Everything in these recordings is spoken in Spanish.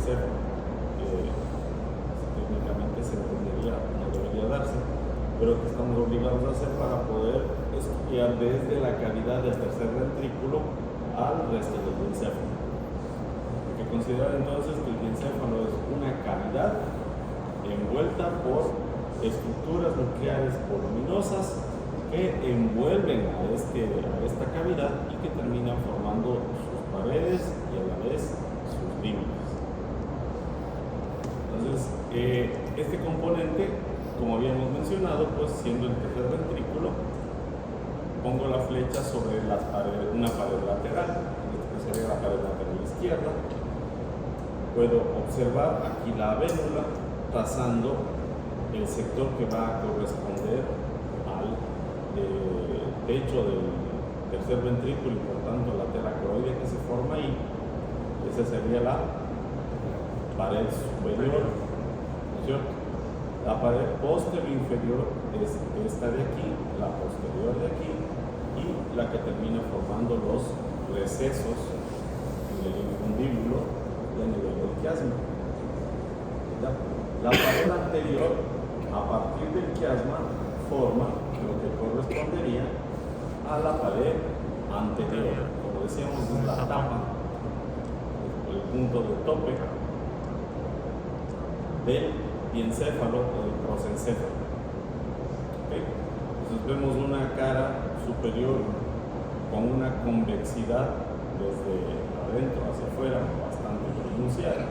diencéfalo, que técnicamente se entendería, no debería darse, pero que estamos obligados a hacer para poder estudiar desde la cavidad del tercer ventrículo al resto del diencéfalo. Hay que considerar entonces que el diencéfalo es una cavidad envuelta por estructuras nucleares voluminosas que envuelven a esta cavidad y que terminan formando sus paredes y a la vez sus límites. Entonces, este componente, como habíamos mencionado, pues siendo el tercer ventrículo, pongo la flecha sobre una pared lateral, en este caso sería la pared lateral izquierda. Puedo observar aquí la vénula trazando el sector que va a corresponder al techo del tercer ventrículo y por tanto la tela coroidea que se forma ahí. Esa sería la pared superior, ¿no es cierto? La pared posterior inferior es esta de aquí, la posterior de aquí y la que termina formando los recesos en el infundíbulo y a nivel del quiasma. La pared anterior, a partir del quiasma, forma lo que correspondería a la pared anterior. Como decíamos, es la tapa, el punto de tope del diencéfalo o del prosencéfalo. ¿Okay? Entonces vemos una cara superior con una convexidad desde adentro hacia afuera bastante pronunciada,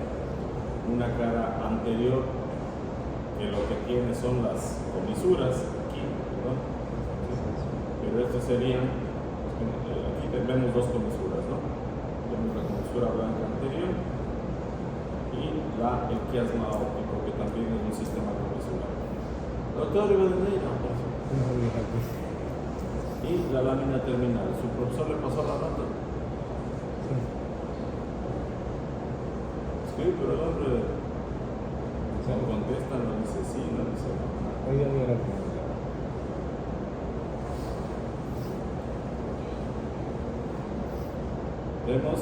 una cara anterior que lo que tiene son las comisuras aquí, ¿no? Pero estos serían, aquí vemos dos comisuras, ¿no? Vemos la comisura blanca anterior y el quiasma óptico, que también es un sistema comisural. Doctor Rivadeneira, y la lámina terminal. ¿Su profesor le pasó la nota? Sí, pero el hombre cuando contesta no dice sí, no dice no. Vemos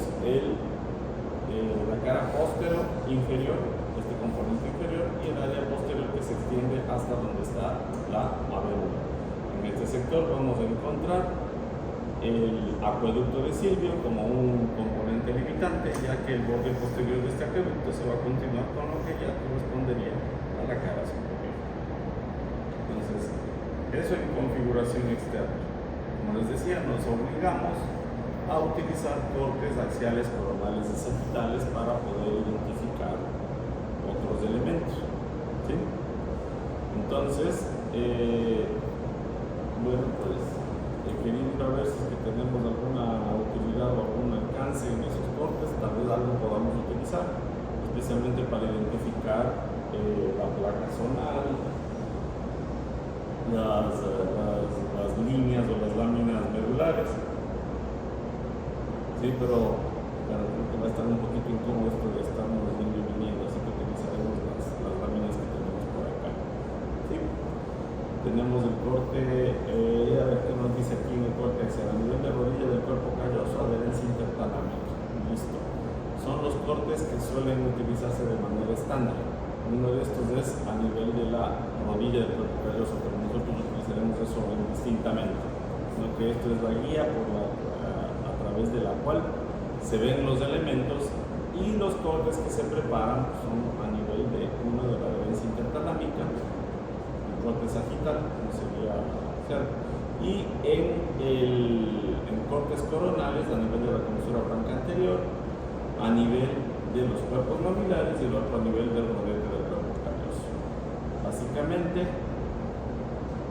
la cara posterior inferior, este componente inferior, y el área posterior que se extiende hasta donde está la avénula. En este sector vamos a encontrar el acueducto de Silvio como un componente limitante, ya que el borde posterior de este acueducto se va a continuar con lo que ya correspondería a la cara superior. Entonces, eso en configuración externa. Como les decía, nos obligamos a utilizar cortes axiales coronales y sagittales para poder identificar otros elementos, ¿sí? Entonces, bueno, pues he querido ir a ver si es que tenemos alguna utilidad o algún alcance en esos cortes, tal vez algo podamos utilizar, especialmente para identificar la placa zonal, las líneas o las láminas medulares. Sí, pero creo que va a estar un poquito incómodo esto de estarnos yendo y viniendo, así que utilizaremos las láminas que tenemos por acá. ¿Sí? Tenemos el corte, a ver qué nos dice aquí en el corte axial, a nivel de rodilla del cuerpo calloso, adherencia intertalámica. Listo. Son los cortes que suelen utilizarse de manera estándar. Uno de estos es a nivel de la rodilla del cuerpo calloso, pero nosotros utilizaremos eso indistintamente. Sino que esto es la guía a través de la cual se ven los elementos, y los cortes que se preparan son a nivel de uno de la adherencia intertalámica, el corte sagital, como sería, y en cortes coronales a nivel de la comisura blanca anterior, a nivel de los cuerpos mamilares y el otro a nivel del rodete del cuerpo calloso. Básicamente,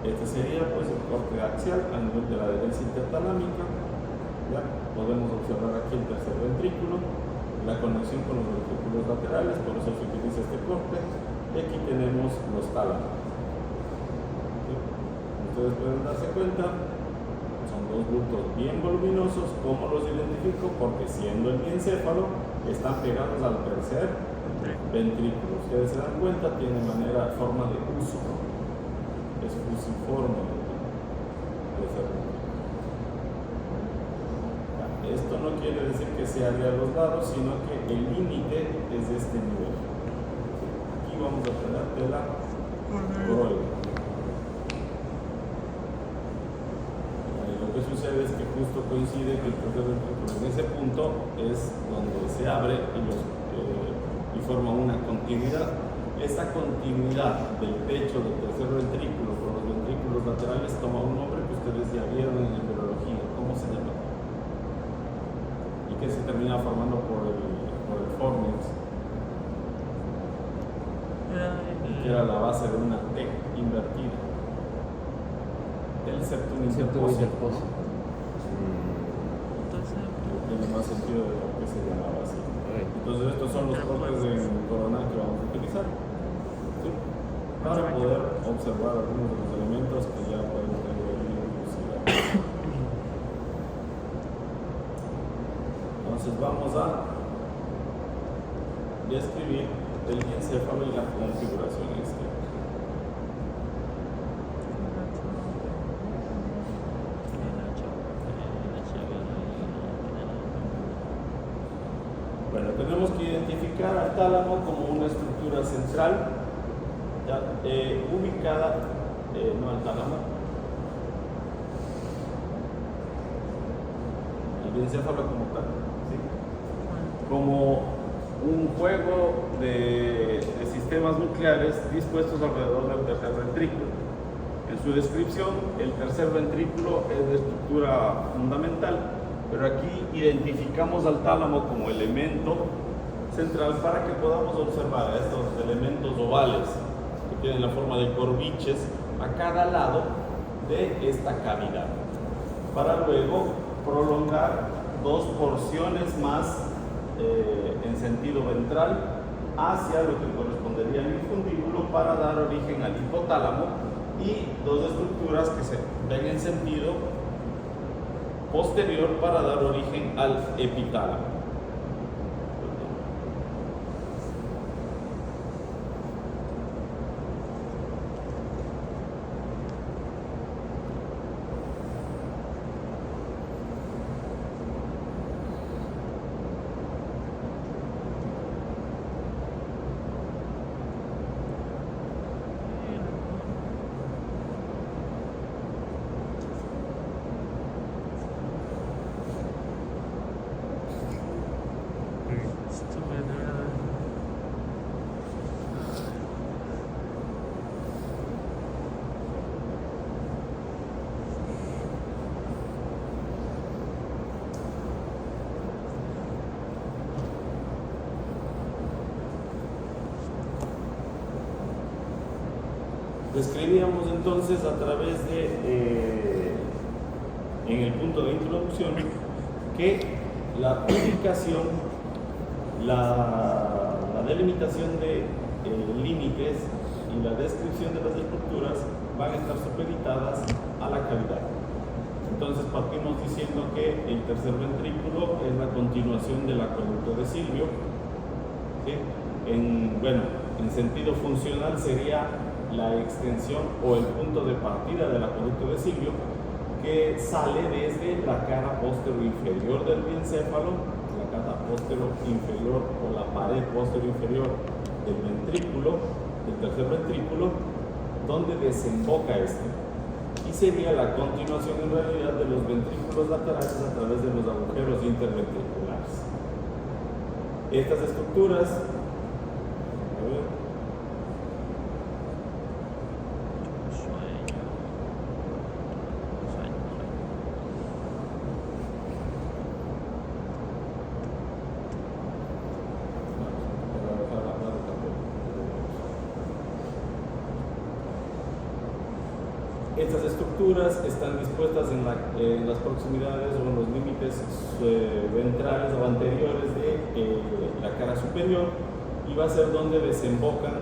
este sería pues el corte axial a nivel de la adherencia intertalámica. Ya podemos observar aquí el tercer ventrículo, la conexión con los ventrículos laterales, por eso se utiliza este corte, y aquí tenemos los tálamos. ¿Sí? Ustedes pueden darse cuenta, son dos bultos bien voluminosos. ¿Cómo los identifico? Porque siendo el diencéfalo, están pegados al tercer ventrículo. Ustedes se dan cuenta, tiene forma de uso, ¿no? Es fusiforme. esto no quiere decir que se haga a los lados, sino que el límite es de este nivel. Aquí vamos a tener tela coroide. Lo que sucede es que justo coincide que el tercer ventrículo en ese punto es donde se abre y forma una continuidad. Esta continuidad del pecho del tercer ventrículo con los ventrículos laterales toma un nombre que ustedes ya vieron en embriología. ¿Cómo se llama? Y que se termina formando por el fornix, que era la base de una T invertida. El septum interposo. Tiene más sentido de lo que se llamaba así. Entonces estos son los cortes de coronal que vamos a utilizar, ¿sí? Para poder observar algunos de los elementos que ya podemos tener elucidados. Entonces vamos a describir el encéfalo y la configuración externa. Bueno, tenemos que identificar al tálamo como una estructura central, ya, ubicada, no al tálamo, el encéfalo como tal, ¿sí? Como un juego de sistemas nucleares dispuestos alrededor del tercer ventrículo. En su descripción, el tercer ventrículo es de estructura fundamental, pero aquí identificamos al tálamo como elemento central para que podamos observar estos elementos ovales que tienen la forma de corviches a cada lado de esta cavidad, para luego prolongar dos porciones más en sentido ventral hacia lo que correspondería al infundíbulo para dar origen al hipotálamo, y dos estructuras que se ven en sentido posterior para dar origen al epitálamo. Describíamos entonces a través de, en el punto de introducción, que la ubicación, la delimitación de límites y la descripción de las estructuras van a estar supeditadas a la cavidad. Entonces partimos diciendo que el tercer ventrículo es la continuación del acueducto de Silvio, ¿sí? En sentido funcional sería la extensión o el punto de partida del acueducto de Silvio, que sale desde la cara posterior inferior del biencéfalo, la cara posterior inferior o la pared posterior inferior del ventrículo, del tercer ventrículo, donde desemboca este, y sería la continuación en realidad de los ventrículos laterales a través de los agujeros interventriculares. Estas estructuras, estas estructuras están dispuestas en las proximidades o en los límites ventrales o anteriores de la cara superior, y va a ser donde desembocan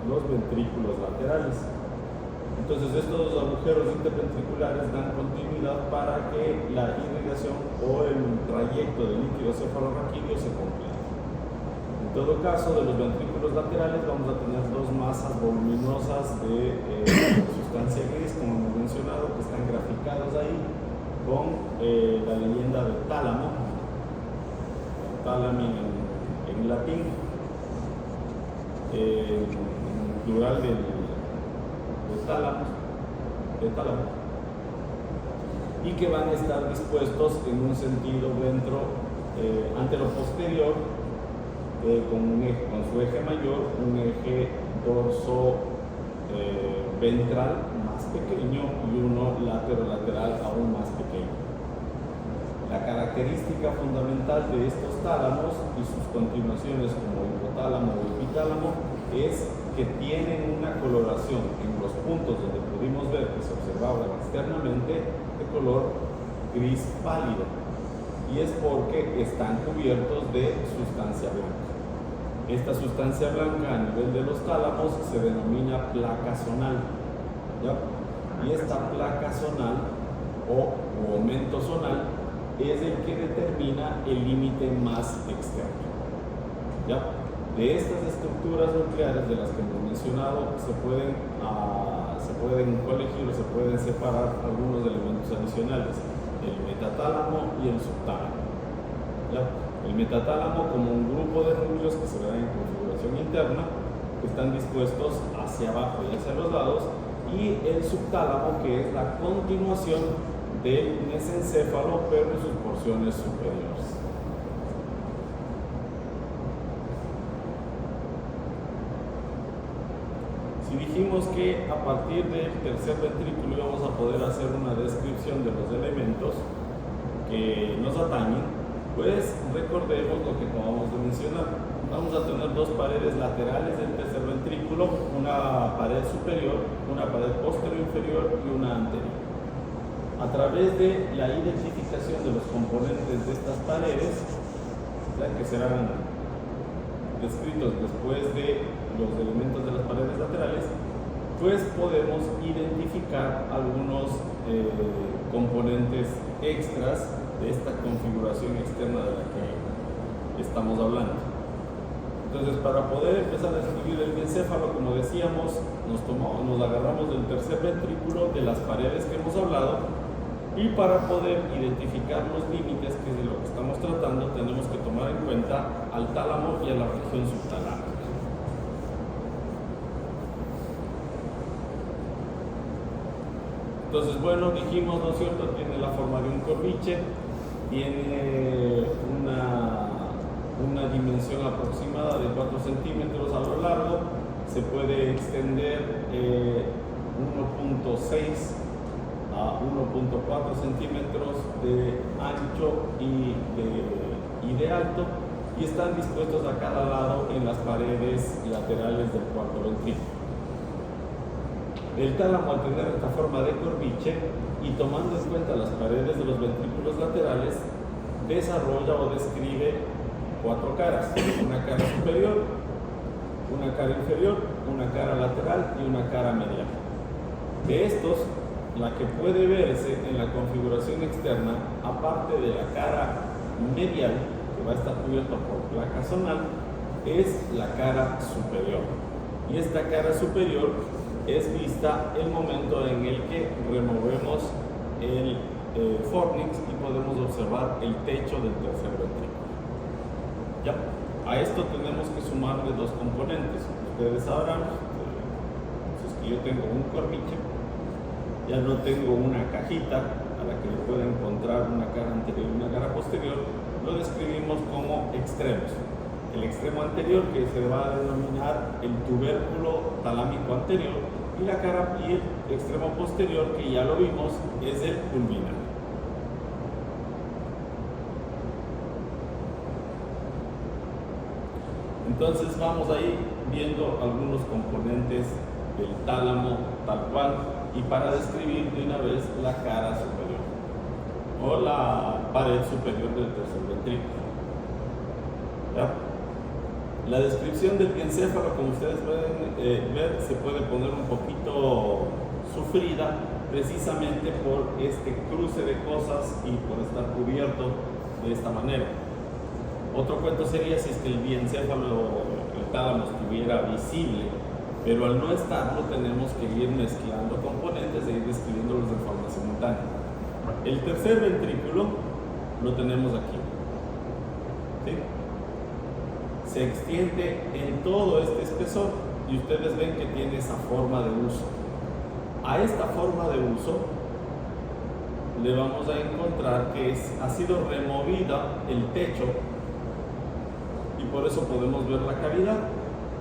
los ventrículos laterales. Entonces estos agujeros interventriculares dan continuidad para que la irrigación o el trayecto del líquido cefalorraquídeo se complete. En todo caso, de los ventrículos laterales vamos a tener dos masas voluminosas de sustancia gris, como hemos mencionado, que están graficados ahí con la leyenda del tálamo, tálami en latín, plural de tálamo, y que van a estar dispuestos en un sentido antero-posterior, con su eje mayor, un eje dorso ventral más pequeño y uno lateral aún más pequeño. La característica fundamental de estos tálamos y sus continuaciones como hipotálamo o epitálamo es que tienen una coloración en los puntos donde pudimos ver que se observaban externamente de color gris pálido, y es porque están cubiertos de sustancia blanca. Esta sustancia blanca a nivel de los tálamos se denomina placa zonal, ¿ya? Y esta placa zonal o aumento zonal es el que determina el límite más externo, ¿ya? De estas estructuras nucleares de las que hemos mencionado se pueden colegir o se pueden separar algunos elementos adicionales: el metatálamo y el subtálamo, ¿ya? El metatálamo como un grupo de núcleos que se ven en configuración interna, que están dispuestos hacia abajo y hacia los lados, y el subtálamo, que es la continuación del mesencéfalo, pero en sus porciones superiores. Si dijimos que a partir del tercer ventrículo íbamos a poder hacer una descripción de los elementos que nos atañen, pues recordemos lo que acabamos de mencionar. Vamos a tener dos paredes laterales del tercer ventrículo, una pared superior, una pared posterior inferior y una anterior. A través de la identificación de los componentes de estas paredes, que serán descritos después de los elementos de las paredes laterales, pues podemos identificar algunos componentes extras de esta configuración externa de la que estamos hablando. Entonces, para poder empezar a describir el biencéfalo, como decíamos, nos agarramos del tercer ventrículo, de las paredes que hemos hablado, y para poder identificar los límites, que es de lo que estamos tratando, tenemos que tomar en cuenta al tálamo y a la región subtalámica. Entonces, bueno, dijimos, ¿no es cierto?, tiene la forma de un corviche, tiene una dimensión aproximada de 4 centímetros a lo largo, se puede extender 1.6 a 1.4 centímetros de ancho y de alto, y están dispuestos a cada lado en las paredes laterales del cuarto ventrículo. El tálamo, al tener esta forma de corviche y tomando en cuenta las paredes de los ventrículos laterales, desarrolla o describe 4 caras: una cara superior, una cara inferior, una cara lateral y una cara medial. De estos, la que puede verse en la configuración externa, aparte de la cara medial, que va a estar cubierta por placa zonal, es la cara superior. Y esta cara superior es vista el momento en el que removemos el fornix y podemos observar el techo del tercer ventrículo. ¿Ya? A esto tenemos que sumarle 2 componentes. Ustedes sabrán, si es que yo tengo un corviche, ya no tengo una cajita a la que le pueda encontrar una cara anterior y una cara posterior, lo describimos como extremos. El extremo anterior, que se va a denominar el tubérculo talámico anterior, y la cara y el extremo posterior, que ya lo vimos, es el pulvinar. Entonces vamos a ir viendo algunos componentes del tálamo tal cual, y para describir de una vez la cara superior o la pared superior del tercer ventrículo. ¿Ya? La descripción del biencéfalo, como ustedes pueden ver, se puede poner un poquito sufrida, precisamente por este cruce de cosas y por estar cubierto de esta manera. Otro cuento sería si es que el biencéfalo, el tálamo, estuviera visible, pero al no estarlo tenemos que ir mezclando componentes e ir describiéndolos de forma simultánea. El tercer ventrículo lo tenemos aquí. ¿sí? Se extiende en todo este espesor y ustedes ven que tiene esa forma de uso. A esta forma de uso le vamos a encontrar que ha sido removida el techo y por eso podemos ver la cavidad.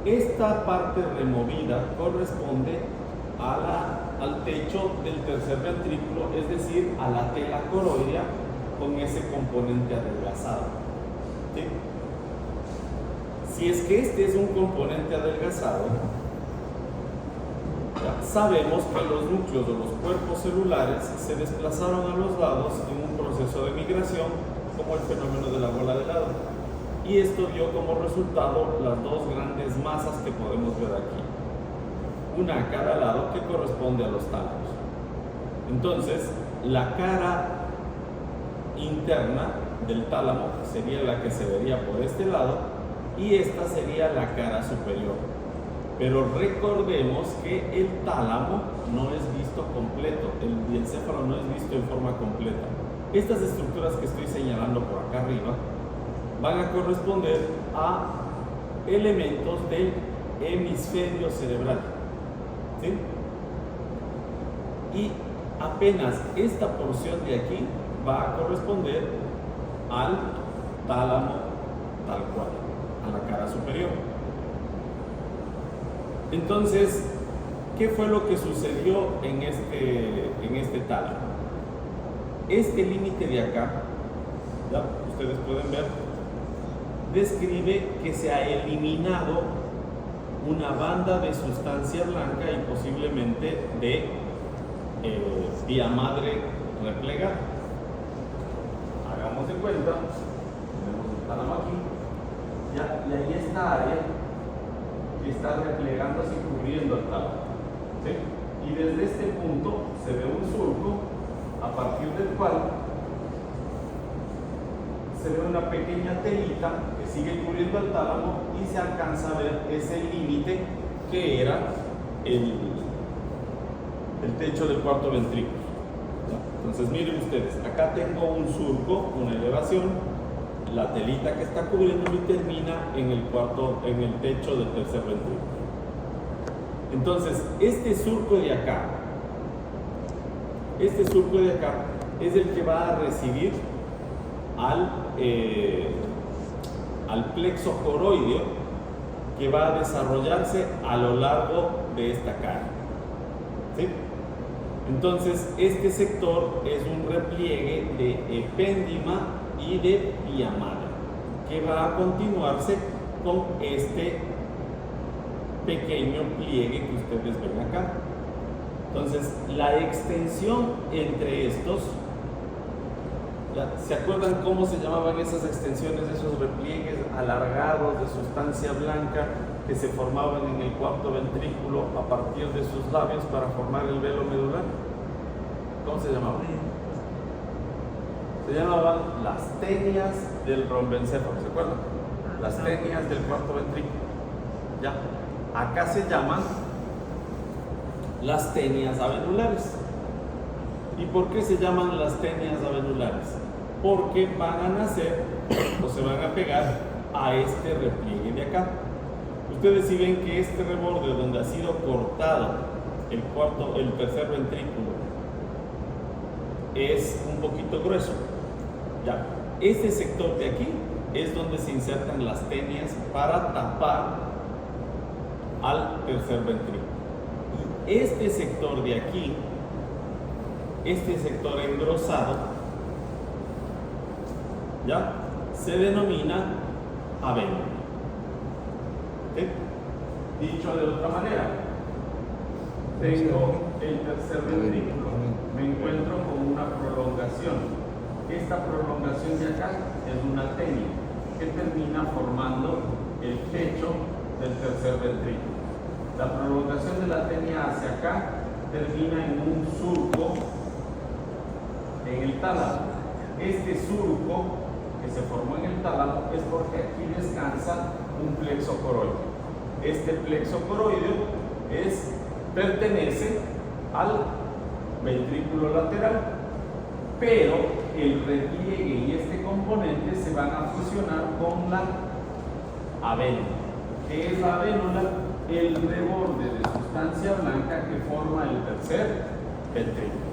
Esta parte removida corresponde al techo del tercer ventrículo, es decir, a la tela coroidea con ese componente adelgazado, ¿sí? Si es que este es un componente adelgazado, sabemos que los núcleos o los cuerpos celulares se desplazaron a los lados en un proceso de migración, como el fenómeno de la bola de helado. Y esto dio como resultado las dos grandes masas que podemos ver aquí. Una a cada lado que corresponde a los tálamos. Entonces, la cara interna del tálamo sería la que se vería por este lado y esta sería la cara superior. Pero recordemos que el tálamo no es visto completo, el diencéfalo no es visto en forma completa. Estas estructuras que estoy señalando por acá arriba van a corresponder a elementos del hemisferio cerebral, ¿sí? Y apenas esta porción de aquí va a corresponder al tálamo tal cual, a la cara superior. Entonces, ¿qué fue lo que sucedió en este tálamo? Este límite de acá, ¿ya? Ustedes pueden ver, describe que se ha eliminado una banda de sustancia blanca y posiblemente de vía madre replegada. Hagamos de cuenta, tenemos el tálamo aquí, ¿ya? Y ahí esta área que está replegándose y cubriendo el tálamo, ¿sí? Y desde este punto se ve un surco a partir del cual se ve una pequeña telita que sigue cubriendo el tálamo y se alcanza a ver ese límite que era el techo del cuarto ventrículo. Entonces miren ustedes, acá tengo un surco, una elevación, la telita que está cubriendo y termina en el techo del tercer ventrículo. Entonces, este surco de acá es el que va a recibir al plexo coroideo que va a desarrollarse a lo largo de esta cara, ¿sí? Entonces, este sector es un repliegue de epéndima y de vía madre que va a continuarse con este pequeño pliegue que ustedes ven acá. Entonces, la extensión entre estos, ¿se acuerdan cómo se llamaban esas extensiones, esos repliegues alargados de sustancia blanca que se formaban en el cuarto ventrículo a partir de sus labios para formar el velo medular? ¿Cómo se llamaban? Se llamaban las tenias del rombencéfalo, ¿se acuerdan? Las tenias del cuarto ventrículo. ¿Ya? Acá se llaman las tenias avenulares. ¿Y por qué se llaman las tenias avenulares? Porque van a nacer o se van a pegar a este repliegue de acá. Ustedes si ven que este reborde donde ha sido cortado el tercer ventrículo es un poquito grueso. Ya, este sector de aquí es donde se insertan las tenias para tapar al tercer ventrículo. Y este sector de aquí, este sector engrosado, ya se denomina avénula. ¿Sí? Dicho de otra manera, tengo el tercer ventrículo, me encuentro con una prolongación. Esta prolongación de acá es una tenia que termina formando el techo del tercer ventrículo. La prolongación de la tenia hacia acá termina en un surco en el tálamo. Este surco que se formó en el tálamo es porque aquí descansa un plexo coroideo. Este plexo coroideo pertenece al ventrículo lateral, pero el repliegue y este componente se van a fusionar con la avénula. ¿Qué es la avénula? El reborde de sustancia blanca que forma el tercer ventrículo.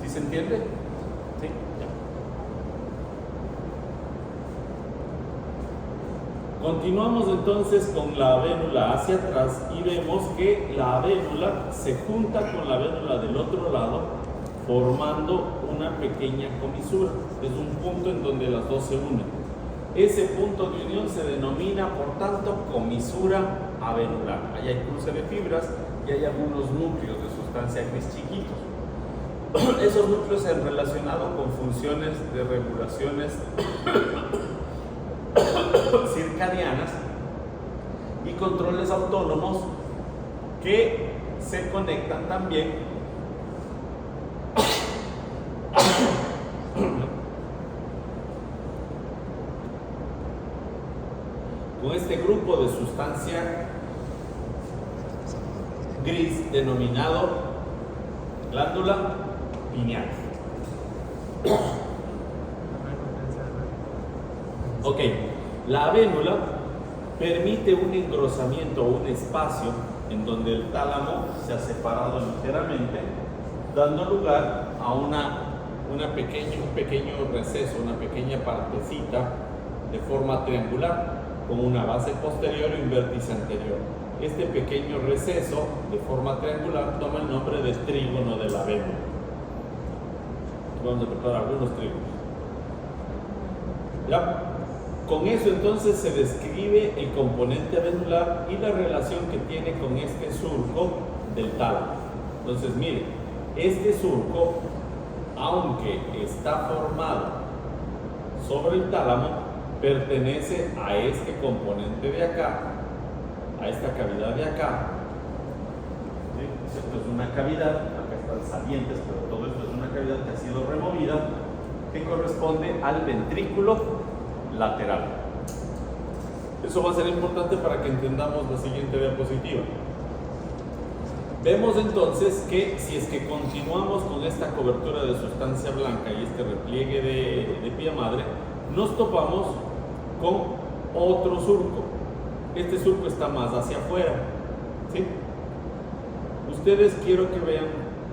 ¿Sí se entiende? Sí, ya. Continuamos entonces con la avénula hacia atrás y vemos que la avénula se junta con la avénula del otro lado, formando una pequeña comisura. Es un punto en donde las dos se unen. Ese punto de unión se denomina, por tanto, comisura avenular. Ahí hay cruce de fibras y hay algunos núcleos de sustancia gris chiquitos. Esos núcleos se han relacionado con funciones de regulaciones circadianas y controles autónomos que se conectan también con este grupo de sustancia gris denominado glándula pineal. Ok, la avénula permite un engrosamiento o un espacio en donde el tálamo se ha separado ligeramente, dando lugar a un pequeño receso, una pequeña partecita de forma triangular, con una base posterior y un vértice anterior. Este pequeño receso de forma triangular toma el nombre de trígono de la avénula. Vamos a preparar algunos trígonos. ¿Ya? Con eso entonces se describe el componente avenular y la relación que tiene con este surco del tálamo. Entonces mire, este surco, aunque está formado sobre el tálamo, pertenece a este componente de acá, a esta cavidad de acá. ¿Sí? Esto es una cavidad, acá están salientes, pero todo esto es una cavidad que ha sido removida, que corresponde al ventrículo lateral. Eso va a ser importante para que entendamos la siguiente diapositiva. Vemos entonces que si es que continuamos con esta cobertura de sustancia blanca y este repliegue de pía madre, nos topamos con otro surco. Este surco está más hacia afuera, ¿sí? Ustedes quiero que vean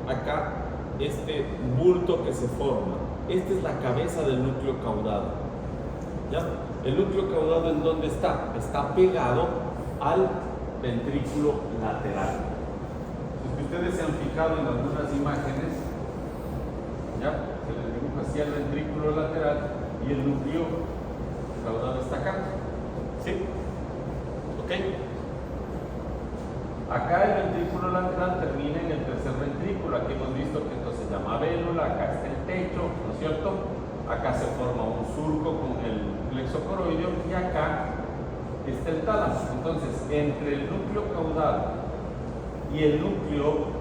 acá este bulto que se forma. Esta es la cabeza del núcleo caudado. ¿Ya? El núcleo caudado, ¿en dónde está? Está pegado al ventrículo lateral. Si ustedes se han fijado en algunas imágenes, ¿ya? Se les dibuja así el ventrículo lateral y el núcleo caudado está acá. ¿Sí? ¿Ok? Acá el ventrículo lateral termina en el tercer ventrículo. Aquí hemos visto que esto se llama avénula, acá está el techo, ¿no es cierto? Acá se forma un surco con el plexo coroideo y acá está el tálamo. Entonces, entre el núcleo caudal y el núcleo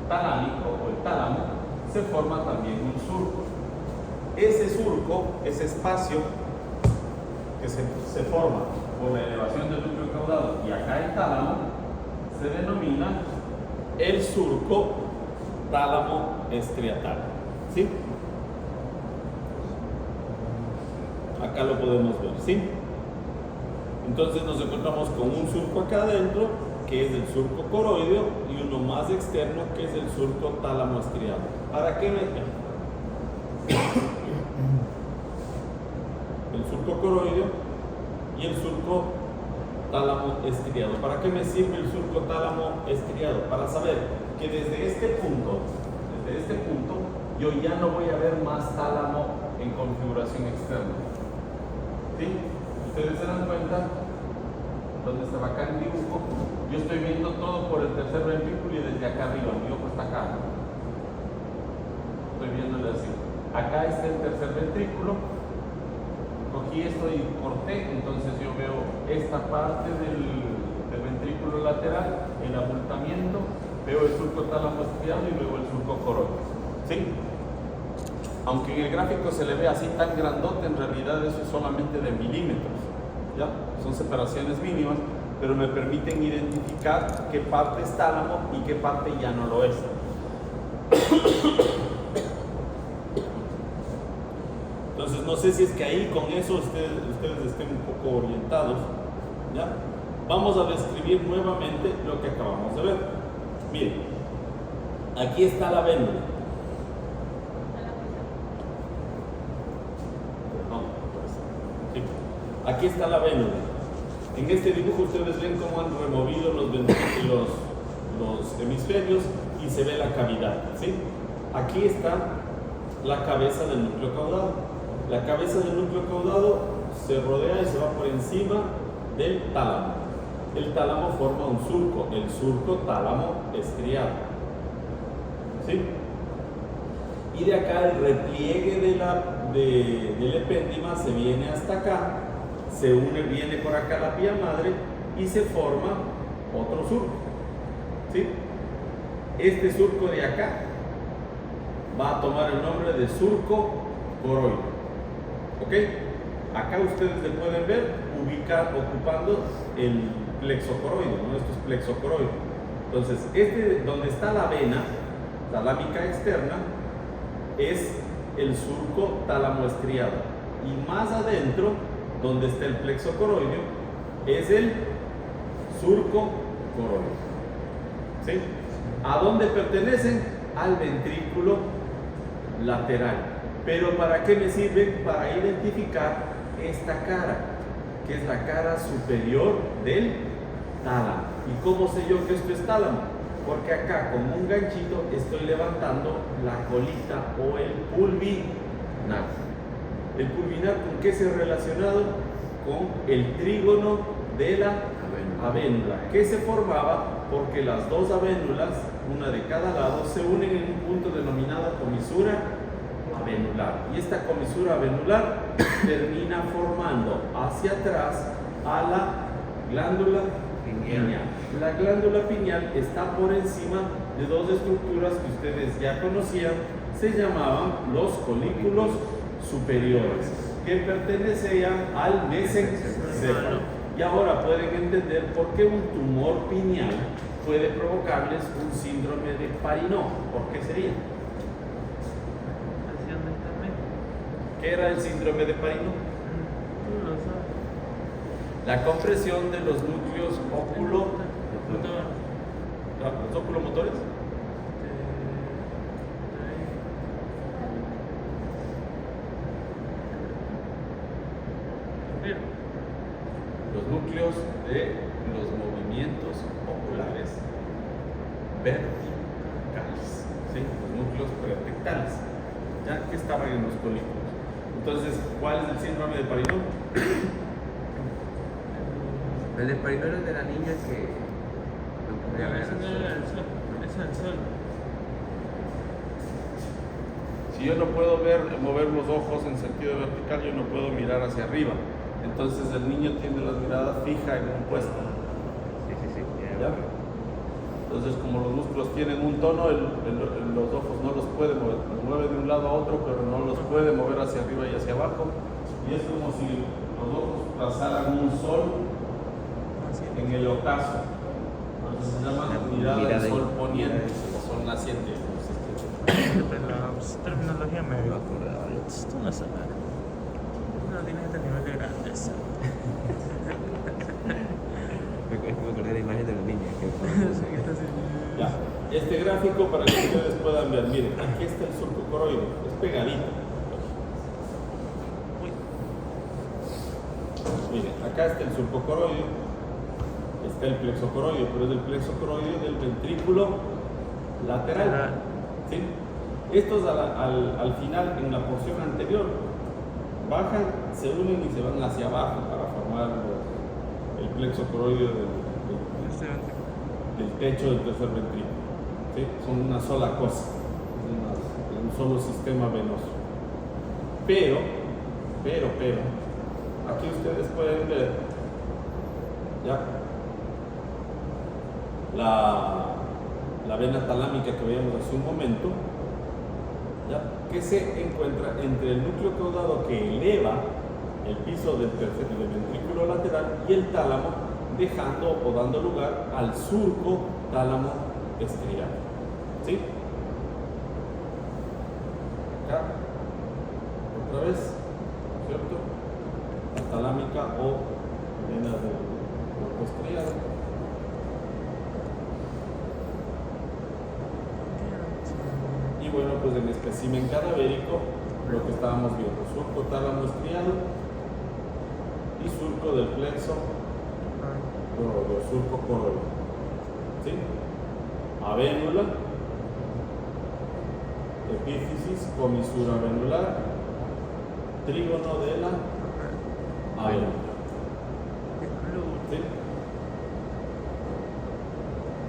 talámico o el tálamo se forma también un surco. Ese surco, ese espacio que se forma por la elevación del núcleo caudado y acá el tálamo, se denomina el surco tálamo estriatal. ¿Sí? Acá lo podemos ver, ¿sí? Entonces nos encontramos con un surco acá adentro, que es el surco coroideo, y uno más externo, que es el surco tálamo estriado. ¿Para qué el surco coroideo y el surco tálamo estriado? ¿Para qué me sirve el surco tálamo estriado? Para saber que desde este punto, yo ya no voy a ver más tálamo en configuración externa. ¿Sí? Ustedes se dan cuenta, donde estaba acá el dibujo, yo estoy viendo todo por el tercer ventrículo y desde acá arriba, mi ojo está acá. Estoy viéndole así. Acá está el tercer ventrículo, cogí esto y corté, entonces yo veo esta parte del ventrículo lateral, el abultamiento, veo el surco tálamo estriado y luego el surco coroideo. ¿Sí? Aunque en el gráfico se le ve así tan grandote, en realidad eso es solamente de milímetros, ¿ya? Son separaciones mínimas, pero me permiten identificar qué parte es tálamo y qué parte ya no lo es. no sé si es que ahí con eso ustedes estén un poco orientados. ¿Ya? Vamos a describir nuevamente lo que acabamos de ver. Miren, aquí está la vénula. Sí. Aquí está la vénula. En este dibujo ustedes ven cómo han removido los hemisferios y se ve la cavidad. ¿Sí? Aquí está la cabeza del núcleo caudado. La cabeza del núcleo caudado se rodea y se va por encima del tálamo. El tálamo forma un surco, el surco tálamo estriado. ¿Sí? Y de acá el repliegue del epéndima se viene hasta acá, se une, viene por acá la pía madre y se forma otro surco. ¿Sí? Este surco de acá va a tomar el nombre de surco coroide. ¿Ok? Acá ustedes le pueden ver ocupando el plexo coroide, ¿no? Esto es plexo coroide. Entonces, donde está la vena talámica externa es el surco tálamo estriado. Y más adentro, donde está el plexo coroideo, es el surco coroide. ¿Sí? ¿A dónde pertenecen? Al ventrículo lateral. Pero ¿para qué me sirve? Para identificar esta cara, que es la cara superior del tálamo. ¿Y cómo sé yo que esto es tálamo? Porque acá con un ganchito estoy levantando la colita o el pulvinar. ¿El pulvinar con qué se ha relacionado? Con el trígono de la avénula, que se formaba porque las dos avénulas, una de cada lado, se unen en un punto denominado comisura avenular. Y esta comisura avenular termina formando hacia atrás a la glándula pineal. La glándula pineal está por encima de dos estructuras que ustedes ya conocían, se llamaban los colículos superiores, que pertenecían al mesencéfalo. Y ahora pueden entender por qué un tumor pineal puede provocarles un síndrome de Parinó. ¿Por qué sería? ¿Qué era el síndrome de Parinó? La compresión de los núcleos ¿Los oculomotores? Los núcleos de los movimientos oculares verticales, ¿sí? Los núcleos pretectales, ya que estaban en los colículos. Entonces, ¿cuál es el síndrome de Parinó? El de Parinó era de la niña que no podía ver. Es el sol. Si yo no puedo mover los ojos en sentido vertical, yo no puedo mirar hacia arriba. Entonces el niño tiene la mirada fija en un puesto. Sí. ¿Ya? Entonces, como los músculos tienen un tono, los ojos no los puede mover. Los mueve de un lado a otro, pero no los puede mover hacia arriba y hacia abajo. Y es como si los ojos trazaran un sol en el ocaso. Entonces se llama mirada del sol poniente o sol naciente. La terminología médica. Esto no es nada. No tienes este nivel de grandeza. Me acordé de la imagen de la niña. Ya. Este gráfico para que ustedes puedan ver. Miren, aquí está el surco coroide. Es pegadito. Miren, acá está el surco coroide. Está el plexo coroide, pero es el plexo coroide del ventrículo lateral. ¿Sí? Estos al final, en la porción anterior, bajan, se unen y se van hacia abajo para formar el plexo coroide del techo del tercer ventrículo. ¿Sí? Son una sola cosa, un solo sistema venoso. Pero, aquí ustedes pueden ver, ¿ya? La vena talámica que veíamos hace un momento, ¿ya? Que se encuentra entre el núcleo caudado que eleva el piso del ventrículo lateral y el tálamo, dejando o dando lugar al surco tálamo estriado. ¿Sí? Acá, otra vez, talámica o vena del cuerpo estriado. Y bueno, pues en espécimen cadavérico, lo que estábamos viendo, surco tálamo estriado y surco del plexo coroideo, surco coroideo. ¿Sí? Avénula, epífisis, comisura avenular, trígono de la avénula. ¿Sí?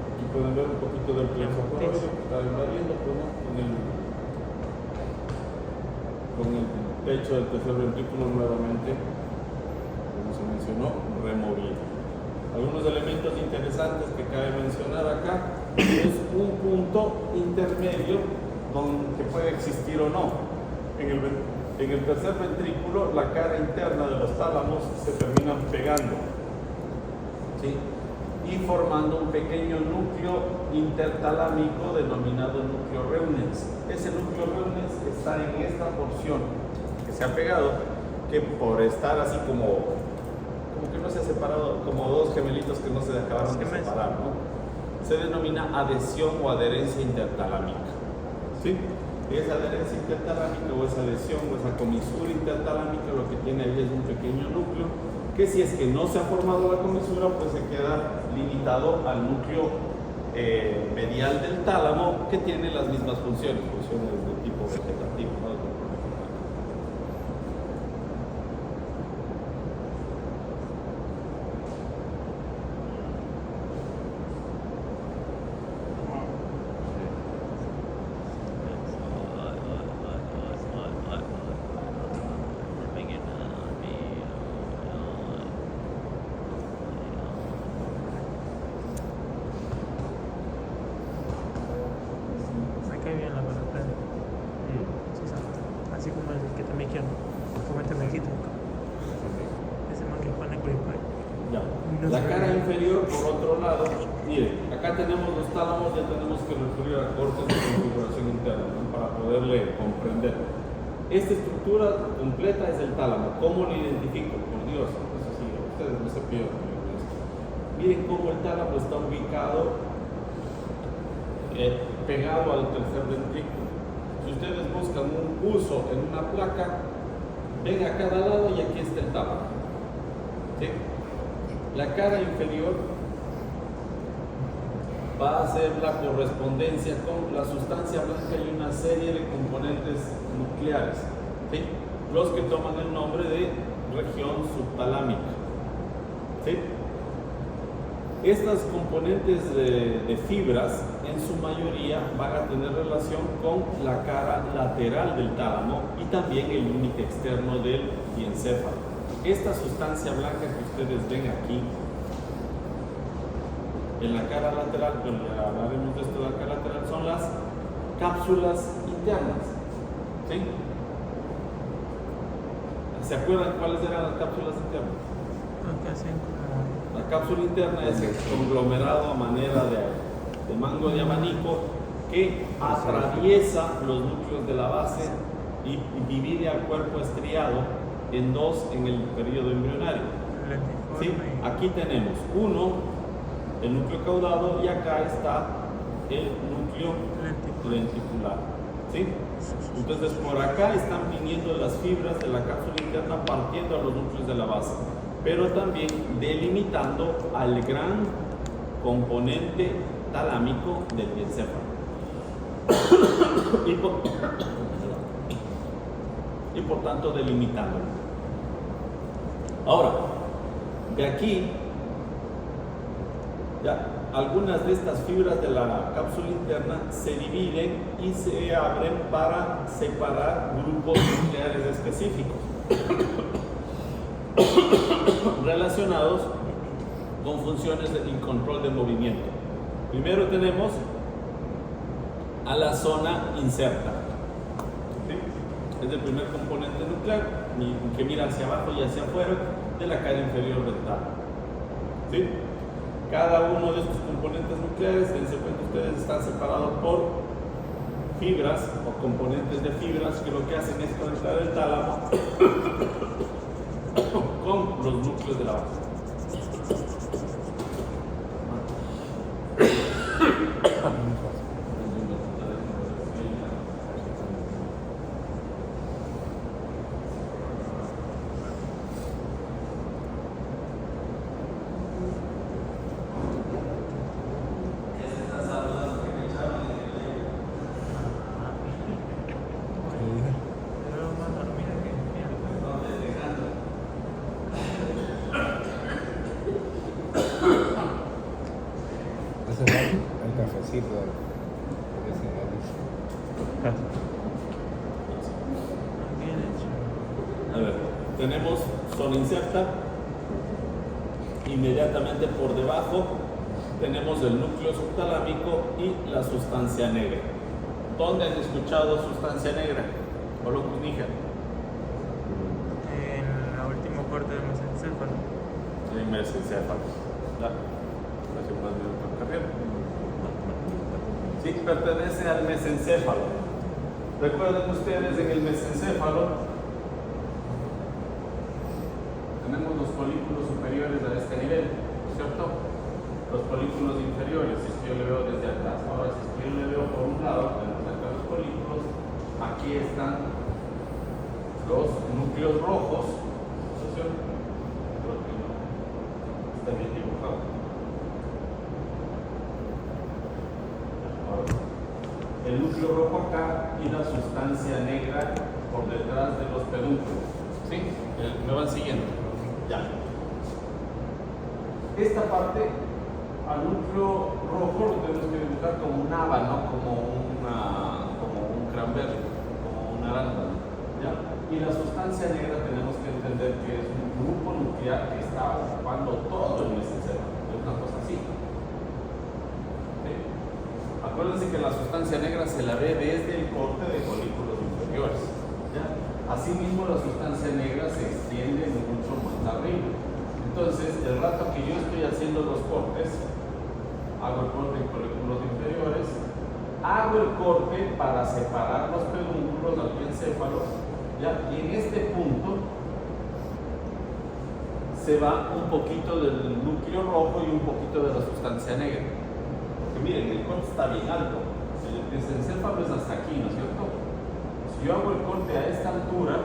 Aquí pueden ver un poquito del plexo coroideo que está invadiendo, pues, ¿no? Con el pecho del tercer ventrículo nuevamente, como se mencionó, removido. Algunos elementos interesantes que cabe mencionar acá es un punto intermedio donde puede existir o no. En el tercer ventrículo, la cara interna de los tálamos se terminan pegando, ¿sí? Y formando un pequeño núcleo intertalámico denominado núcleo reunens. Ese núcleo reunens está en esta porción que se ha pegado, que por estar así como que no se ha separado, como dos gemelitos que no se acabaron de separar, ¿no? Se denomina adhesión o adherencia intertalámica. ¿Sí? Esa adherencia intertalámica o esa adhesión o esa comisura intertalámica lo que tiene ahí es un pequeño núcleo que si es que no se ha formado la comisura, pues se queda limitado al núcleo medial del tálamo, que tiene las mismas funciones de tipo vegetativo, ¿no? Así como el que también quiero, como este mequito. Ese man que pone gripay. Ya. La cara inferior, por otro lado, miren, acá tenemos los tálamos, ya tenemos que recurrir a cortes de configuración interna, ¿no? Para poderle comprender. Esta estructura completa es el tálamo. ¿Cómo lo identifico? Por Dios, eso sí, ustedes no se pierdan. Miren cómo el tálamo está ubicado pegado al tercer ventrículo. Si ustedes buscan un uso en una placa, ven a cada lado y aquí está el tálamo. ¿Sí? La cara inferior va a hacer la correspondencia con la sustancia blanca y una serie de componentes nucleares, ¿sí? Los que toman el nombre de región subtalámica. ¿Sí? Estas componentes de fibras en su mayoría van a tener relación con la cara lateral del tálamo y también el límite externo del diencéfalo. Esta sustancia blanca que ustedes ven aquí en la cara lateral, pero ya hablaremos de esto de la cara lateral, son las cápsulas internas. ¿Sí? ¿Se acuerdan cuáles eran las cápsulas internas? Que hacen como... La cápsula interna es el conglomerado a manera de mango de abanico que atraviesa los núcleos de la base y divide al cuerpo estriado en dos en el periodo embrionario. ¿Sí? Aquí tenemos uno, el núcleo caudado, y acá está el núcleo lenticular. ¿Sí? Entonces por acá están viniendo las fibras de la cápsula interna partiendo a los núcleos de la base, pero también delimitando al gran componente talámico del diencéfalo. Y por tanto delimitándolo. Ahora, de aquí, ya algunas de estas fibras de la cápsula interna se dividen y se abren para separar grupos nucleares específicos relacionados con funciones y control de movimiento. Primero tenemos a la zona inserta. ¿Sí? Es el primer componente nuclear que mira hacia abajo y hacia afuera de la cara inferior del tálamo. ¿Sí? Cada uno de estos componentes nucleares, dense cuenta ustedes, están separados por fibras o componentes de fibras que lo que hacen es conectar el tálamo con los núcleos de la base. Pero más dormida que mierda. Ese es el cafecito. Bien hecho. A ver, tenemos zona inserta. Inmediatamente por debajo tenemos el núcleo subtalámico y la sustancia negra. ¿Dónde han escuchado sustancia negra? Colocus niger. En la última corte del mesencéfalo. En mesencéfalo. ¿Ya? Gracias, más bien, doctor Carriero. Sí, pertenece al mesencéfalo. Recuerden ustedes, en el mesencéfalo tenemos los folículos superiores a este nivel, ¿cierto? Los folículos inferiores, si es que yo le veo desde atrás. Ahora, si es que yo le veo por un lado, tenemos acá los folículos, aquí están los núcleos rojos, ¿cierto? Creo que no está bien dibujado. Ahora, el núcleo rojo acá y la sustancia negra por detrás de los pedúnculos. ¿Sí? ¿Me van siguiendo? Ya. Esta parte, al núcleo rojo lo tenemos que dibujar como un habano, como un cranberry, como un arándano. ¿Ya? Y la sustancia negra tenemos que entender que es un grupo nuclear que está ocupando todo el mesencéfalo. Es una cosa así. ¿Sí? Acuérdense que la sustancia negra se la ve desde el corte de folículos inferiores. ¿Ya? Asimismo, la sustancia negra se extiende mucho más arriba. Entonces, el rato que yo estoy haciendo los cortes, hago el corte en folículos inferiores, hago el corte para separar los pedúnculos del encéfalo, ¿ya? Y en este punto se va un poquito del núcleo rojo y un poquito de la sustancia negra. Porque miren, el corte está bien alto. El encéfalo es hasta aquí, ¿no es cierto? Si yo hago el corte a esta altura,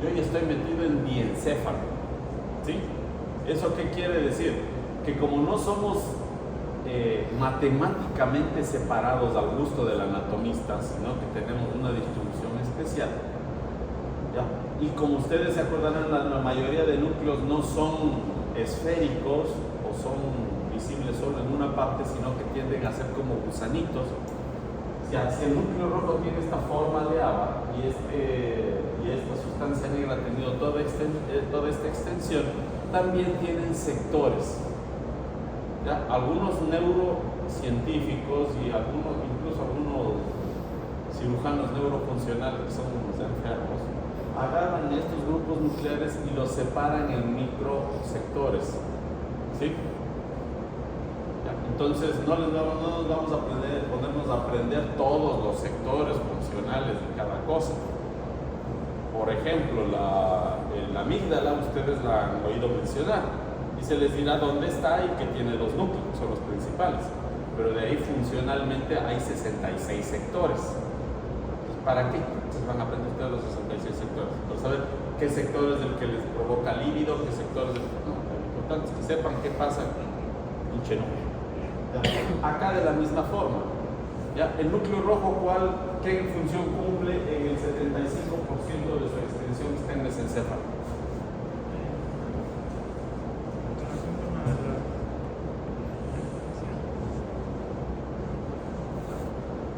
yo ya estoy metido en diencéfalo. ¿Sí? ¿Eso qué quiere decir? Que como no somos matemáticamente separados al gusto del anatomista, sino que tenemos una distribución especial, ¿ya? Y como ustedes se acordarán, la mayoría de núcleos no son esféricos o son visibles solo en una parte, sino que tienden a ser como gusanitos. Si el núcleo rojo tiene esta forma de haba y esta sustancia negra ha tenido toda esta extensión, también tienen sectores. ¿Ya? Algunos neurocientíficos y incluso algunos cirujanos neurofuncionales, que son unos enfermos, agarran estos grupos nucleares y los separan en microsectores. ¿Sí? Entonces no nos vamos a ponernos a aprender todos los sectores funcionales de cada cosa. Por ejemplo, la amígdala, ustedes la han oído mencionar y se les dirá dónde está y que tiene dos núcleos, son los principales, pero de ahí funcionalmente hay 66 sectores. Entonces, ¿para qué? Pues van a aprender ustedes los 66 sectores, para saber qué sector es el que les provoca líbido, qué sector es el que no. Lo importante es que sepan qué pasa en pinche núcleo. Acá de la misma forma, ¿ya? El núcleo rojo, ¿qué función cumple en el 75% de su extensión que está en el mesencéfalo?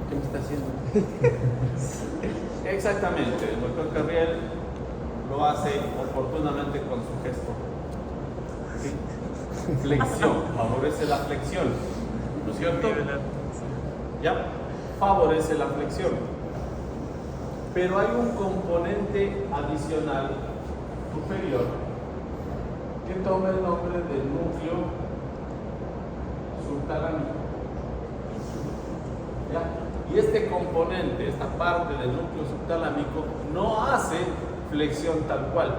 ¿Qué me está haciendo? Exactamente, el doctor Carriel lo hace oportunamente con su gesto. ¿Sí? Flexión, favorece la flexión, ¿no es cierto? ¿Ya? Favorece la flexión. Pero hay un componente adicional superior que toma el nombre del núcleo subtalámico. ¿Ya? Y este componente, esta parte del núcleo subtalámico, no hace flexión tal cual,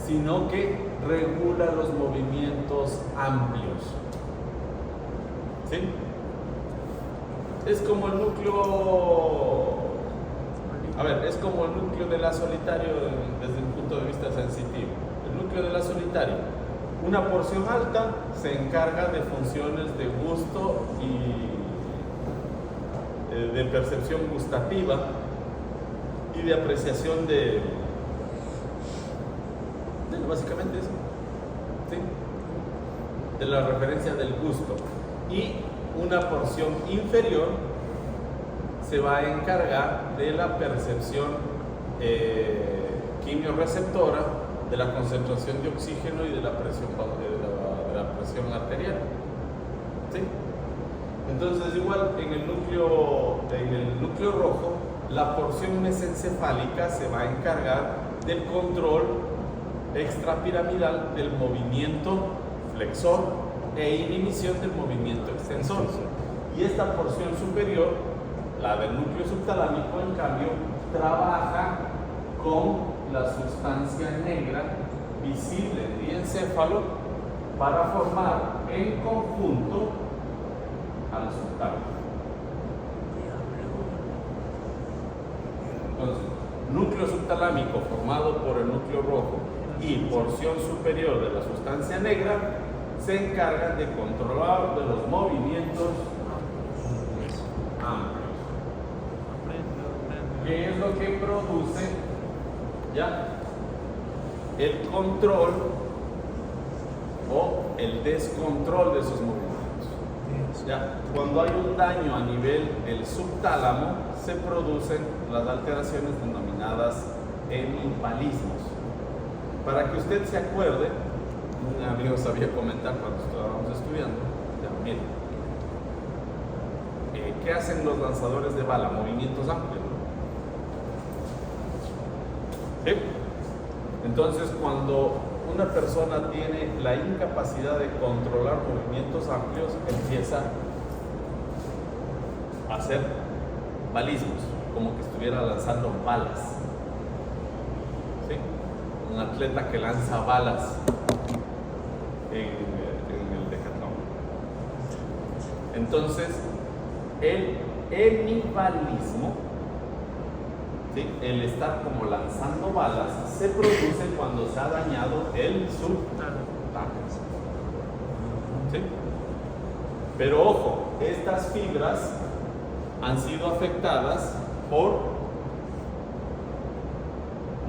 sino que regula los movimientos amplios. ¿Sí? Es como el núcleo, es como el núcleo de la solitario desde un punto de vista sensitivo. El núcleo de la solitario, una porción alta se encarga de funciones de gusto y de percepción gustativa y de apreciación básicamente eso, ¿sí? De la referencia del gusto. Y una porción inferior se va a encargar de la percepción quimiorreceptora, de la concentración de oxígeno y de la presión, de la presión arterial. ¿Sí? Entonces, igual en el núcleo rojo, la porción mesencefálica se va a encargar del control extrapiramidal del movimiento flexor e inhibición del movimiento extensor. Y esta porción superior, la del núcleo subtalámico, en cambio, trabaja con la sustancia negra visible en el encéfalo para formar en conjunto al subtálamo. Entonces, núcleo subtalámico formado por el núcleo rojo y porción superior de la sustancia negra se encargan de controlar de los movimientos amplios. ¿Qué es lo que produce el control o el descontrol de esos movimientos? Cuando hay un daño a nivel del subtálamo, se producen las alteraciones denominadas hemipalismos. Para que usted se acuerde, un amigo sabía comentar cuando estábamos estudiando, miren, ¿qué hacen los lanzadores de bala? Movimientos amplios, ¿no? ¿Sí? Entonces, cuando una persona tiene la incapacidad de controlar movimientos amplios, empieza a hacer balismos, como que estuviera lanzando balas. ¿Sí? Un atleta que lanza balas en el decatlón. Entonces, el hemibalismo, ¿sí? El estar como lanzando balas, se produce cuando se ha dañado el subtálamo. ¿Sí? Pero ojo, estas fibras han sido afectadas por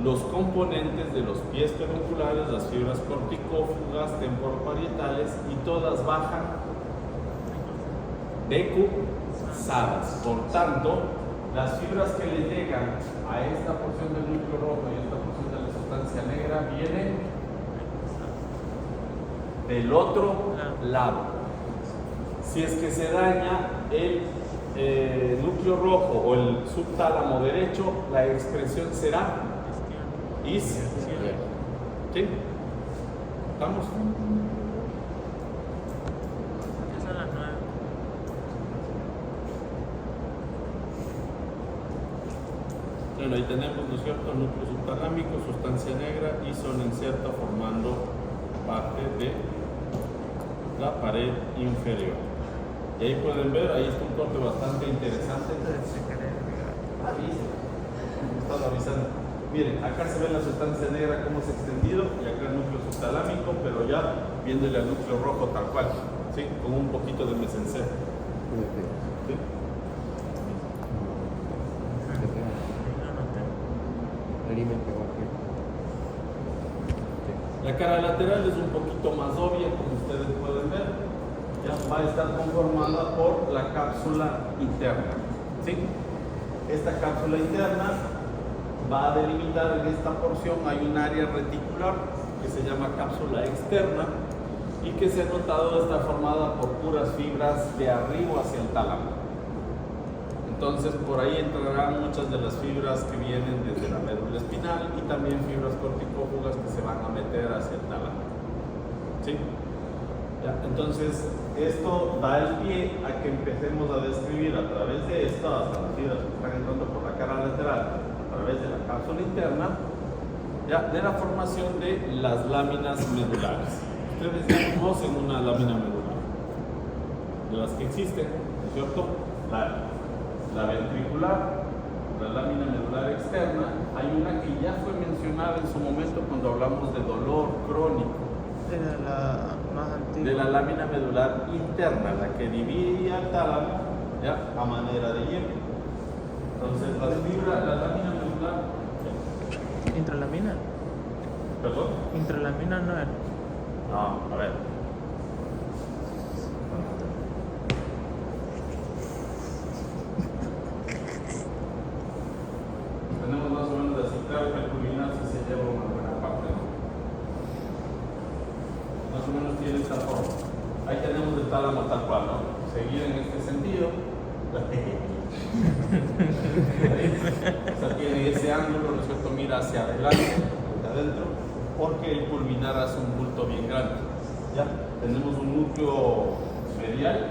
los componentes de los pies pedunculares, las fibras corticófugas, temporoparietales, y todas bajan decusadas. Por tanto, las fibras que le llegan a esta porción del núcleo rojo y esta porción de la sustancia negra vienen del otro lado. Si es que se daña el núcleo rojo o el subtálamo derecho, la expresión será izquierda. ¿Sí? ¿Estamos? Esa es la 9. Bueno, ahí tenemos, ¿no es cierto?, núcleo subtalámico, sustancia negra y zona inserta formando parte de la pared inferior. Y ahí pueden ver, ahí está un corte bastante interesante. Estaba avisando. Miren, acá se ve la sustancia negra cómo se ha extendido y acá el núcleo subtalámico, pero ya viéndole al núcleo rojo tal cual, ¿sí? Con un poquito de mesencéfalo. ¿Sí? La cara lateral es un poquito más obvia, como ustedes pueden ver. Ya va a estar conformada por la cápsula interna. ¿Sí? Esta cápsula interna va a delimitar en esta porción, hay un área reticular que se llama cápsula externa y que se ha notado está formada por puras fibras de arriba hacia el tálamo. Entonces por ahí entrarán muchas de las fibras que vienen desde la médula espinal y también fibras corticófugas que se van a meter hacia el tálamo. ¿Sí? Ya, entonces esto da el pie a que empecemos a describir a través de esto, hasta las fibras que están entrando por la cara lateral, a través de la cápsula interna, ¿ya? De la formación de las láminas medulares. Ustedes ya conocen una lámina medular, de las que existen, ¿no es cierto? La ventricular, la lámina medular externa. Hay una que ya fue mencionada en su momento cuando hablamos de dolor crónico. Era la más antigua. De la lámina medular interna, la que dividía el tálamo, ¿ya? A manera de hielo. Entonces, la lámina medular. Intralamina. ¿Perdón? Intralamina no era. No, a ver. Tenemos más o menos así, claro que el pulminar sí se lleva una buena parte, ¿no? Más o menos tiene esta forma. Ahí tenemos el tálamo tal cual, ¿no? Seguido en este sentido. O sea, tiene ese ángulo, ¿no es cierto? Mira hacia adelante, hacia adentro, porque el pulminar hace un bulto bien grande. ¿Ya? Tenemos un núcleo medial,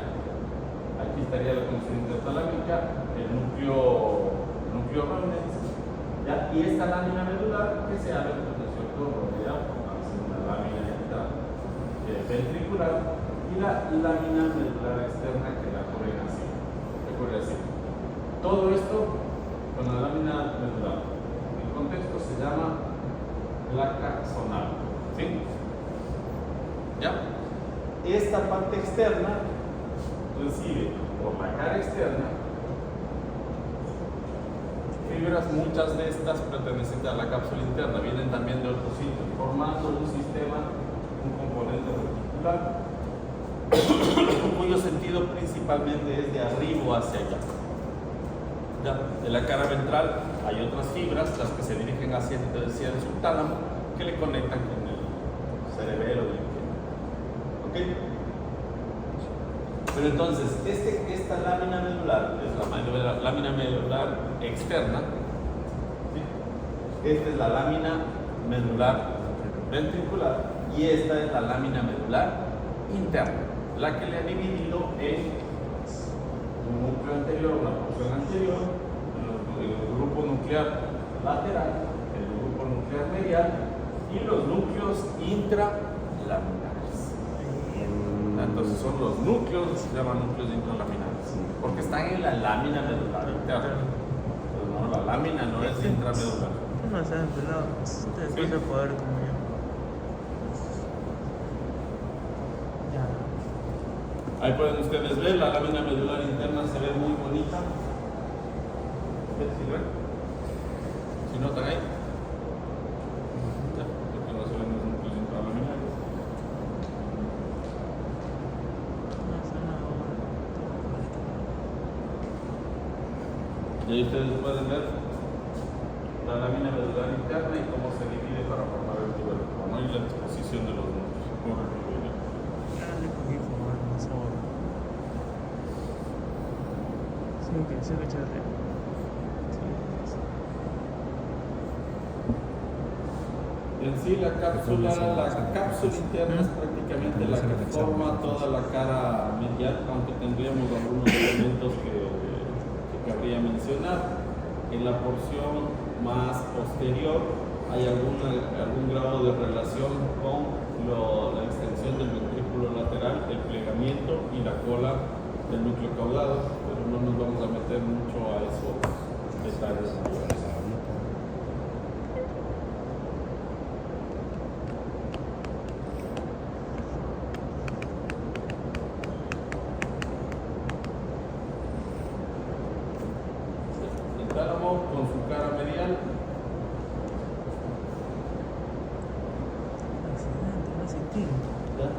aquí estaría la conexión intertalámica, el núcleo Rollins, ¿ya? Y esta lámina medular que se abre, ¿no es cierto? Rodea, una lámina ventricular y la lámina medular externa que la corre así. Todo esto con la lámina medular. El contexto se llama placa zonal. ¿Sí? ¿Ya? Esta parte externa recibe por la cara externa fibras, muchas de estas pertenecientes a la cápsula interna, vienen también de otros sitios, formando un sistema, un componente reticular, cuyo sentido principalmente es de arriba hacia allá. ¿Ya? De la cara ventral hay otras fibras, las que se dirigen hacia el subtálamo, que le conectan con el cerebelo del inferior. ¿Ok? Pero entonces, esta lámina medular es la lámina medular externa. ¿Sí? Esta es la lámina medular ventricular y esta es la lámina medular interna, la que le ha dividido en un núcleo anterior, una porción anterior, el grupo nuclear lateral, el grupo nuclear medial y los núcleos intralaminares. Entonces son los núcleos, se llaman núcleos intralaminares, porque están en la lámina medular interna. Pero no, la lámina no es intramedular. No sé, pero después de poder como yo. Ya. Ahí pueden ustedes ver, la lámina medular interna se ve muy bonita. ¿Sí ven? ¿Sí notan ahí? Ya, porque no se ven los núcleos intralaminares. Y ahí ustedes pueden ver la lámina medular interna y cómo se divide para formar el tubérculo, ¿no? Y la disposición de los núcleos. Ya le cogí como más sabor. Sí, que charre. En sí la cápsula interna es prácticamente la que forma toda la cara medial, aunque tendríamos algunos elementos que cabría mencionar. En la porción más posterior hay algún grado de relación con la extensión del ventrículo lateral, el plegamiento y la cola del núcleo caudado, pero no nos vamos a meter mucho a esos detalles. Con su cara medial.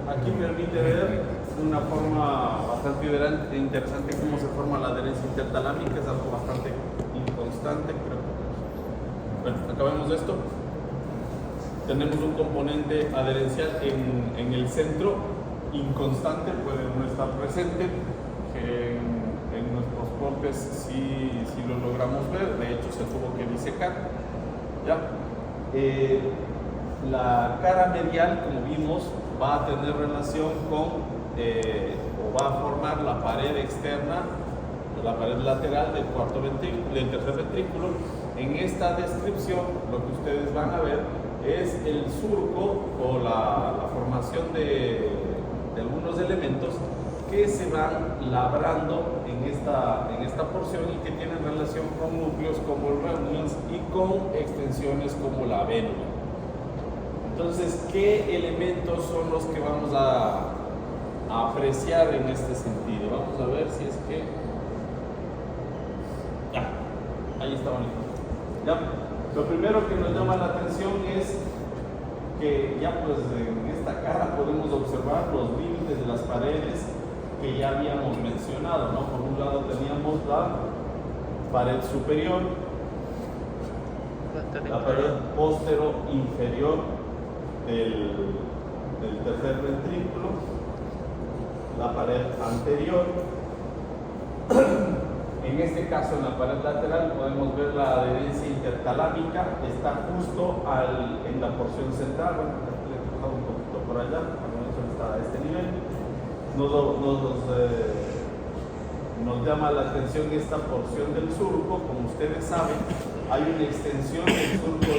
Aquí permite ver de una forma bastante interesante cómo se forma la adherencia intertalámica, es algo bastante inconstante, creo. Bueno, acabemos esto. Tenemos un componente adherencial en el centro, inconstante, puede no estar presente, que en nuestros cortes sí lo logramos ver, de hecho se tuvo que disecar. ¿Ya? La cara medial, como vimos, va a tener relación con, o va a formar la pared externa, la pared lateral del tercer ventrículo. En esta descripción, lo que ustedes van a ver es el surco o la formación de algunos elementos que se van labrando en esta porción y que tienen relación con núcleos como el ranules y con extensiones como la vénula. Entonces, ¿qué elementos son los que vamos a apreciar en este sentido? Vamos a ver si es que... Ya, ahí está bonito. Ya, lo primero que nos llama la atención es que ya pues en esta cara podemos observar los límites de las paredes que ya habíamos mencionado, ¿no? Por un lado teníamos la pared superior, la pared póstero inferior del tercer ventrículo, la pared anterior. En este caso, en la pared lateral, podemos ver la adherencia intertalámica, está justo en la porción central. Bueno, le he dejado un poquito por allá, al menos está a este nivel. Nos llama la atención esta porción del surco. Como ustedes saben, hay una extensión del surco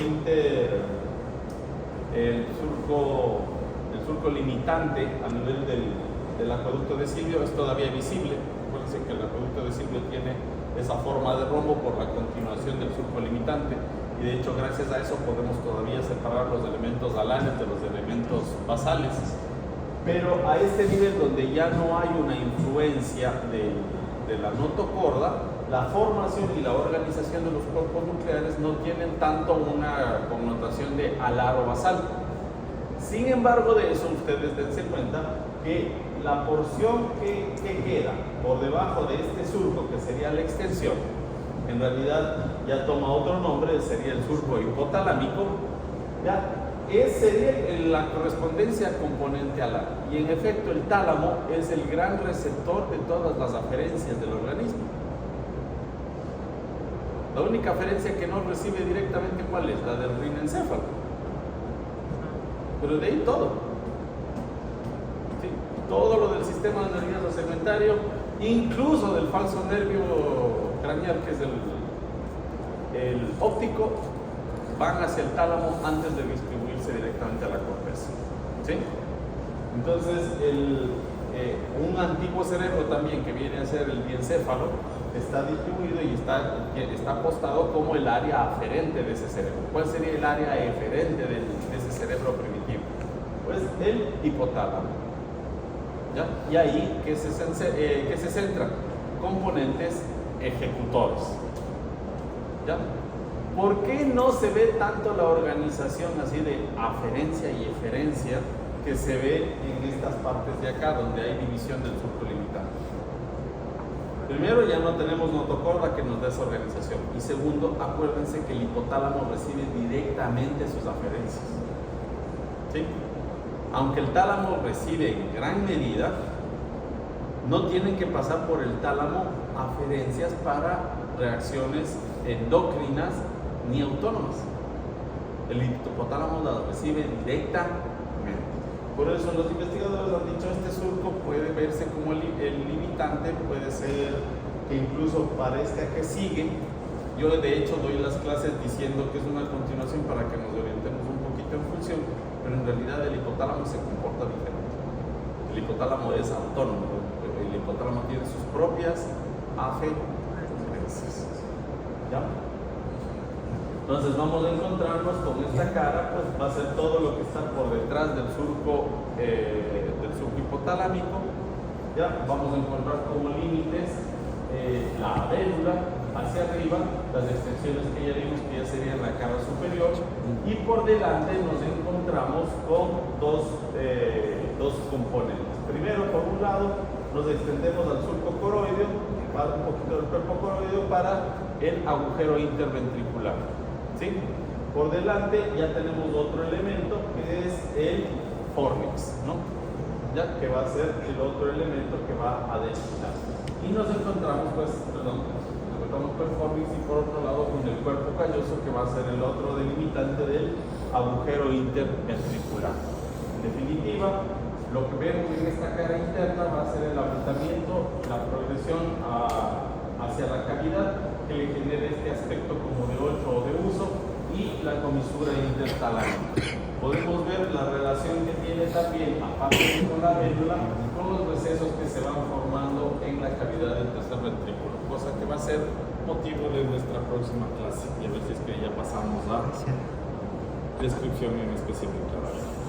el surco limitante a nivel del acueducto de Silvio es todavía visible. Acuérdense que el acueducto de Silvio tiene esa forma de rombo por la continuación del surco limitante, y de hecho gracias a eso podemos todavía separar los elementos alanes de los elementos basales. Pero a este nivel donde ya no hay una influencia de la notocorda, la formación y la organización de los cuerpos nucleares no tienen tanto una connotación de alar o basal. Sin embargo, de eso ustedes dense cuenta que la porción que queda por debajo de este surco, que sería la extensión, en realidad ya toma otro nombre, sería el surco hipotalámico, ¿ya? Sería la correspondencia al componente alar. Y en efecto, el tálamo es el gran receptor de todas las aferencias del organismo. La única aferencia que no recibe directamente, ¿cuál es? La del rinencéfalo. Pero de ahí todo. ¿Sí? Todo lo del sistema nervioso segmentario, incluso del falso nervio craneal, que es el óptico, van hacia el tálamo antes de distribuirse directamente a la corteza. ¿Sí? Entonces, un antiguo cerebro también, que viene a ser el diencéfalo, está distribuido y está apostado como el área aferente de ese cerebro. ¿Cuál sería el área eferente de ese cerebro primitivo? Pues el hipotálamo. ¿Ya? Y ahí, ¿qué se centra? Componentes ejecutores. ¿Ya? ¿Por qué no se ve tanto la organización así de aferencia y eferencia que se ve en estas partes de acá, donde hay división del surco limitante? Primero, ya no tenemos notocorda que nos dé esa organización. Y segundo, acuérdense que el hipotálamo recibe directamente sus aferencias. ¿Sí? Aunque el tálamo recibe en gran medida, no tienen que pasar por el tálamo aferencias para reacciones endocrinas ni autónomas. El hipotálamo las recibe directamente. Por eso los investigadores han dicho este surco puede verse como el limitante, puede ser que incluso parezca que sigue. Yo de hecho doy las clases diciendo que es una continuación para que nos orientemos un poquito en función, pero en realidad el hipotálamo se comporta diferente. El hipotálamo es autónomo, el hipotálamo tiene sus propias aferencias. ¿Ya? Entonces vamos a encontrarnos con esta cara, pues va a ser todo lo que está por detrás del surco hipotalámico. Ya vamos a encontrar como límites la vénula hacia arriba, las extensiones que ya vimos que ya serían la cara superior, y por delante nos encontramos con dos componentes. Primero, por un lado, nos extendemos al surco coroideo, para un poquito del cuerpo coroideo, para el agujero interventricular. ¿Sí? Por delante ya tenemos otro elemento que es el fornix, ¿no? Ya que va a ser el otro elemento que va a desfilar. Y nos encontramos con el fornix y por otro lado con el cuerpo calloso, que va a ser el otro delimitante del agujero interventricular. En definitiva, lo que vemos en esta cara interna va a ser el abultamiento, la progresión hacia la cavidad, que le genere este aspecto como de 8 o de uso, y la comisura intertalámica. Podemos ver la relación que tiene también, aparte con la vénula, con los recesos que se van formando en la cavidad del tercer ventrículo, cosa que va a ser motivo de nuestra próxima clase. Y a ver si es que ya pasamos a descripción en específico.